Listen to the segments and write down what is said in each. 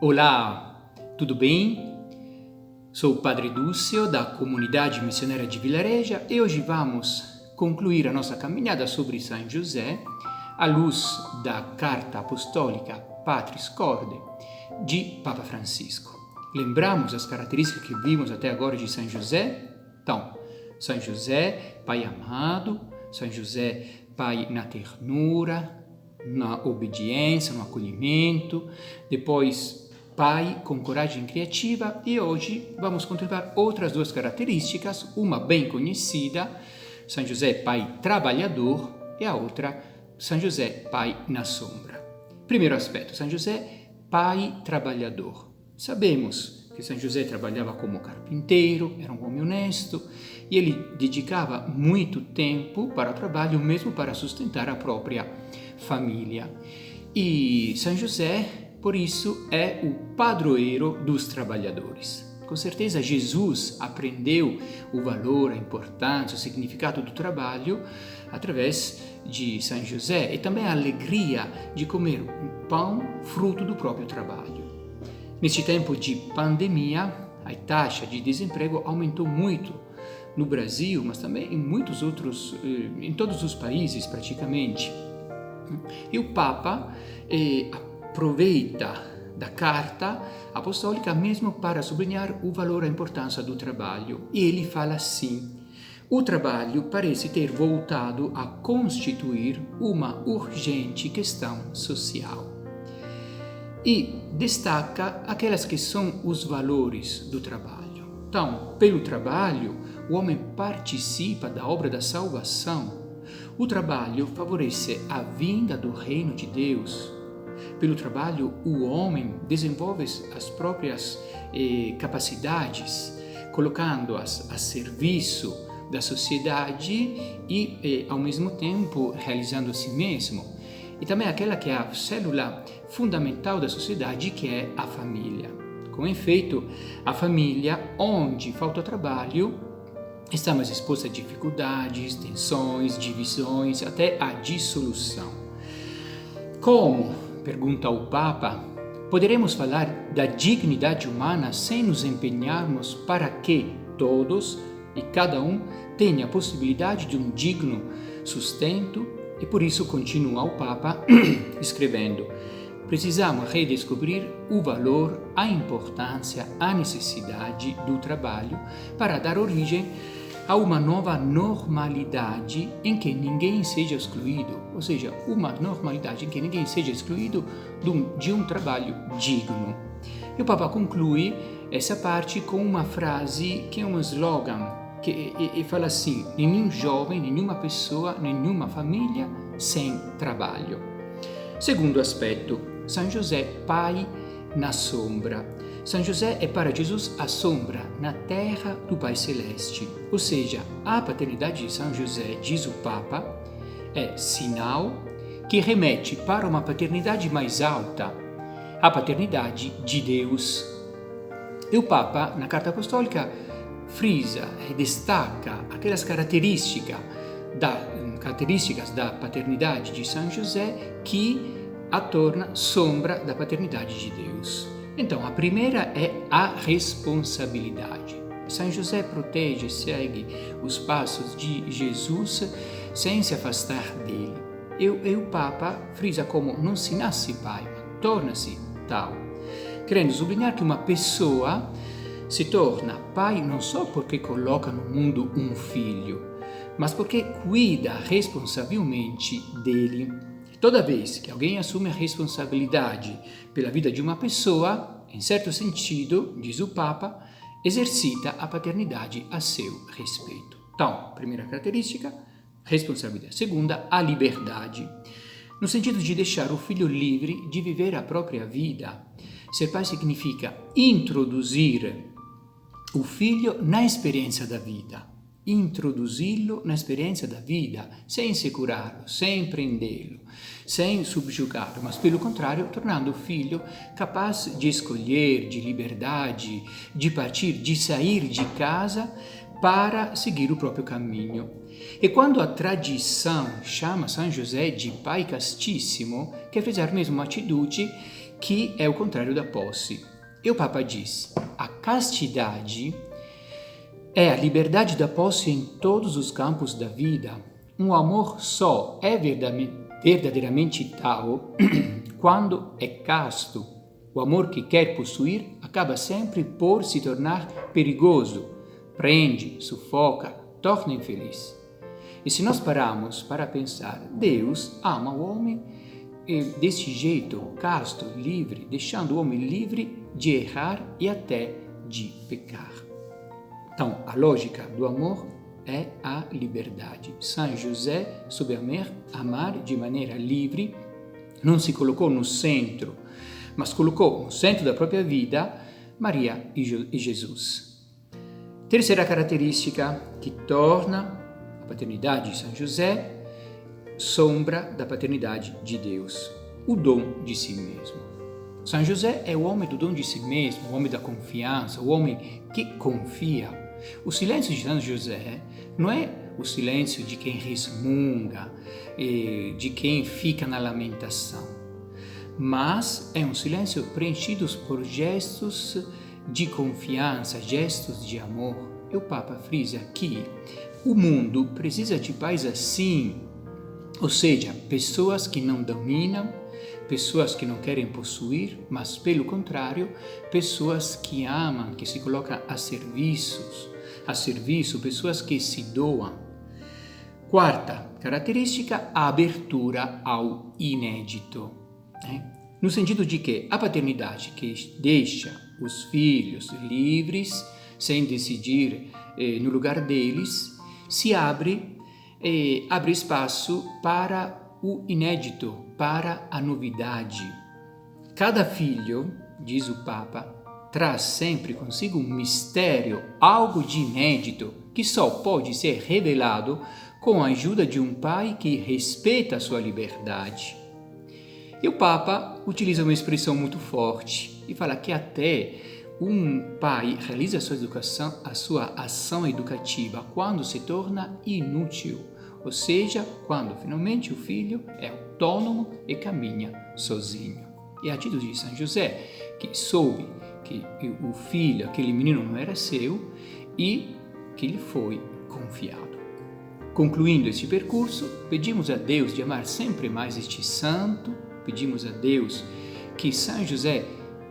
Olá, tudo bem? Sou o Padre Dúcio da Comunidade Missionária de Vilareja e hoje vamos concluir a nossa caminhada sobre São José à luz da Carta Apostólica Patris Corde de Papa Francisco. Lembramos as características que vimos até agora de São José? Então, São José, Pai amado, São José, Pai na ternura, na obediência, no acolhimento, depois Pai com coragem criativa, e hoje vamos contemplar outras duas características, uma bem conhecida, São José Pai trabalhador, e a outra, São José Pai na sombra. Primeiro aspecto, São José Pai trabalhador. Sabemos que São José trabalhava como carpinteiro, era um homem honesto, e ele dedicava muito tempo para o trabalho, mesmo para sustentar a própria família. E São José, por isso, é o padroeiro dos trabalhadores. Com certeza, Jesus aprendeu o valor, a importância, o significado do trabalho através de São José e também a alegria de comer um pão fruto do próprio trabalho. Neste tempo de pandemia, a taxa de desemprego aumentou muito no Brasil, mas também em muitos outros, em todos os países praticamente. E o Papa aproveita da carta apostólica mesmo para sublinhar o valor e a importância do trabalho. E ele fala assim: o trabalho parece ter voltado a constituir uma urgente questão social. E destaca aquelas que são os valores do trabalho. Então, pelo trabalho, o homem participa da obra da salvação. O trabalho favorece a vinda do reino de Deus. Pelo trabalho, o homem desenvolve as próprias capacidades, colocando-as a serviço da sociedade e, ao mesmo tempo, realizando a si mesmo. E também aquela que é a célula fundamental da sociedade, que é a família. Com efeito, a família, onde falta trabalho, está mais exposta a dificuldades, tensões, divisões, até a dissolução. Como, pergunta o Papa, poderemos falar da dignidade humana sem nos empenharmos para que todos e cada um tenha a possibilidade de um digno sustento? E por isso continua o Papa escrevendo: precisamos redescobrir o valor, a importância, a necessidade do trabalho para dar origem a uma nova normalidade em que ninguém seja excluído, ou seja, uma normalidade em que ninguém seja excluído de um trabalho digno. E o Papa conclui essa parte com uma frase que é um slogan, e fala assim: nenhum jovem, nenhuma pessoa, nenhuma família sem trabalho. Segundo aspecto, São José, Pai na sombra. São José é para Jesus a sombra na terra do Pai Celeste, ou seja, a paternidade de São José, diz o Papa, é sinal que remete para uma paternidade mais alta, a paternidade de Deus. E o Papa, na Carta Apostólica, frisa e destaca aquelas características da paternidade de São José que a torna sombra da paternidade de Deus. Então, a primeira é a responsabilidade. São José protege e segue os passos de Jesus sem se afastar dele. E o Papa frisa como não se nasce pai, mas torna-se tal, querendo sublinhar que uma pessoa se torna pai não só porque coloca no mundo um filho, mas porque cuida responsavelmente dele. Toda vez que alguém assume a responsabilidade pela vida de uma pessoa, em certo sentido, diz o Papa, exercita a paternidade a seu respeito. Então, primeira característica, responsabilidade. Segunda, a liberdade, no sentido de deixar o filho livre de viver a própria vida. Ser pai significa introduzir o filho na experiência da vida. Introduzi-lo na experiência da vida, sem segurá-lo, sem prendê-lo, sem subjugá-lo, mas pelo contrário, tornando o filho capaz de escolher, de liberdade, de partir, de sair de casa para seguir o próprio caminho. E quando a tradição chama São José de Pai Castíssimo, quer dizer mesmo uma atitude que é o contrário da posse. E o Papa diz: a castidade é a liberdade da posse em todos os campos da vida. Um amor só é verdadeiramente tal quando é casto. O amor que quer possuir acaba sempre por se tornar perigoso, prende, sufoca, torna infeliz. E se nós pararmos para pensar, Deus ama o homem deste jeito, casto, livre, deixando o homem livre de errar e até de pecar. Então, a lógica do amor é a liberdade. São José soube amar de maneira livre, não se colocou no centro, mas colocou no centro da própria vida Maria e Jesus. Terceira característica que torna a paternidade de São José sombra da paternidade de Deus, o dom de si mesmo. São José é o homem do dom de si mesmo, o homem da confiança, o homem que confia. O silêncio de São José não é o silêncio de quem resmunga, de quem fica na lamentação, mas é um silêncio preenchido por gestos de confiança, gestos de amor. E o Papa frisa que o mundo precisa de pais assim, ou seja, pessoas que não dominam, pessoas que não querem possuir, mas pelo contrário, pessoas que amam, que se colocam a serviço, pessoas que se doam. Quarta característica, a abertura ao inédito. No sentido de que a paternidade que deixa os filhos livres, sem decidir no lugar deles, se abre espaço para o inédito, para a novidade. Cada filho, diz o Papa, traz sempre consigo um mistério, algo de inédito, que só pode ser revelado com a ajuda de um pai que respeita a sua liberdade. E o Papa utiliza uma expressão muito forte e fala que até um pai realiza a sua ação educativa quando se torna inútil, ou seja, quando finalmente o filho é autônomo e caminha sozinho. E a atitude de São José, que soube que o filho, aquele menino não era seu e que lhe foi confiado. Concluindo este percurso, pedimos a Deus de amar sempre mais este santo. Pedimos a Deus que São José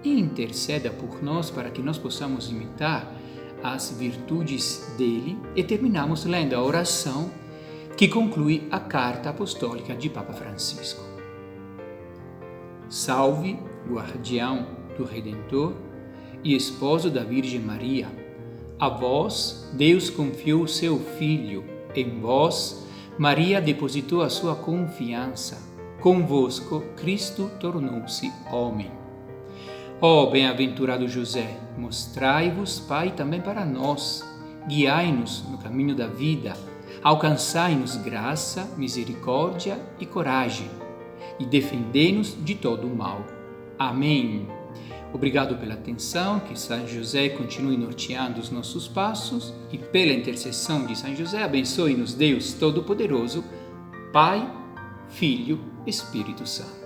interceda por nós para que nós possamos imitar as virtudes dele e terminamos lendo a oração que conclui a carta apostólica de Papa Francisco. Salve, guardião do Redentor e esposo da Virgem Maria. A vós, Deus confiou o seu Filho. Em vós, Maria depositou a sua confiança. Convosco, Cristo tornou-se homem. Ó bem-aventurado José, mostrai-vos, Pai, também para nós. Guiai-nos no caminho da vida. Alcançai-nos graça, misericórdia e coragem. E defendei-nos de todo o mal. Amém. Obrigado pela atenção, que São José continue norteando os nossos passos e pela intercessão de São José abençoe-nos Deus Todo-Poderoso, Pai, Filho, Espírito Santo.